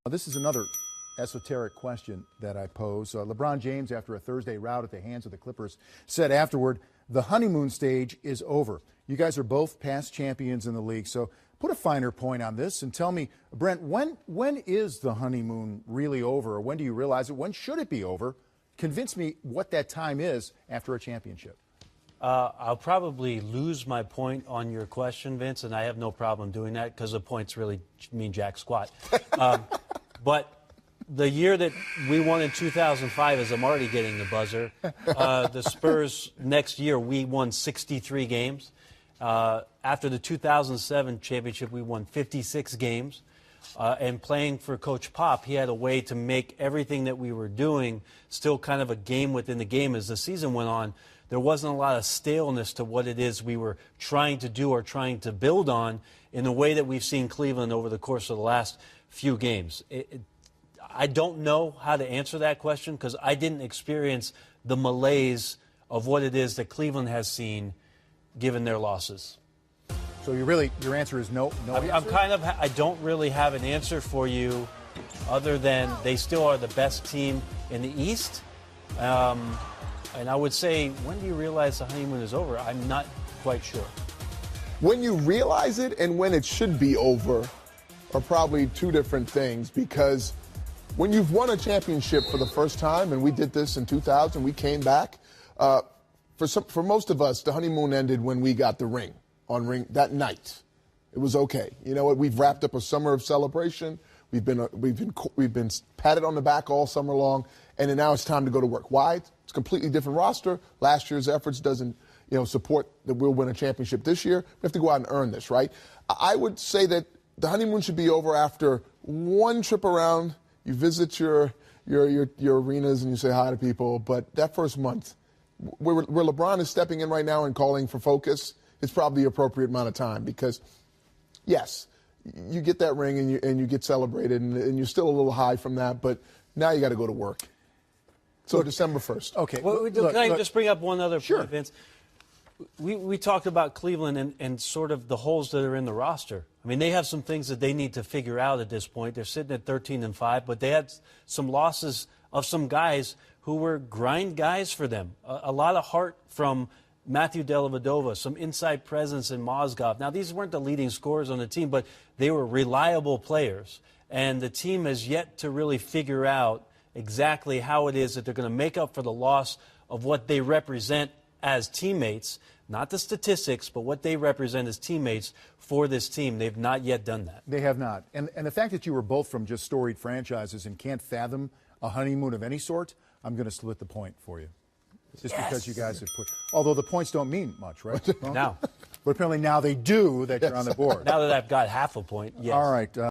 This is another esoteric question that I pose. LeBron James, after a Thursday rout at the hands of the Clippers, said afterward, the honeymoon stage is over. You guys are both past champions in the league, so put a finer point on this and tell me, Brent, when is the honeymoon really over? Or when do you realize it? When should it be over? Convince me what that time is after a championship. I'll probably lose my point on your question, Vince, and I have no problem doing that because the points really mean jack squat. But the year that we won in 2005, as I'm already getting the buzzer, the Spurs next year, we won 63 games. After the 2007 championship, we won 56 games. And playing for Coach Pop, he had a way to make everything that we were doing still kind of a game within the game. As the season went on, there wasn't a lot of staleness to what it is we were trying to do or trying to build on in the way that we've seen Cleveland over the course of the last few games. I don't know how to answer that question because I didn't experience the malaise of what it is that Cleveland has seen given their losses. So your answer is no. I don't really have an answer for you other than they still are the best team in the East. And I would say, when do you realize the honeymoon is over? I'm not quite sure. When you realize it and when it should be over are probably two different things, because when you've won a championship for the first time, and we did this in 2000, we came back, for most of us, the honeymoon ended when we got the ring that night. It was okay. You know what? We've wrapped up a summer of celebration. We've been patted on the back all summer long, and then now it's time to go to work. Why? It's a completely different roster. Last year's efforts doesn't, support that we'll win a championship this year. We have to go out and earn this, right? I would say that the honeymoon should be over after one trip around. You visit your arenas and you say hi to people, but that first month, where LeBron is stepping in right now and calling for focus, it's probably the appropriate amount of time, because, yes, you get that ring and you get celebrated and you're still a little high from that, but now you got to go to work. So December 1st. Okay. Well, can I just bring up one other point, Vince? We talked about Cleveland and sort of the holes that are in the roster. I mean, they have some things that they need to figure out at this point. They're sitting at 13-5, but they had some losses of some guys who were grind guys for them. A lot of heart from Matthew Dellavedova, some inside presence in Mozgov. Now, these weren't the leading scorers on the team, but they were reliable players. And the team has yet to really figure out exactly how it is that they're going to make up for the loss of what they represent as teammates, not the statistics, but what they represent as teammates for this team. They've not yet done that. They have not. And the fact that you were both from just storied franchises and can't fathom a honeymoon of any sort, I'm going to split the point for you. Just because you guys have put, although the points don't mean much, right? No. But apparently now they do, that you're on the board. Now that I've got half a point, yes. All right.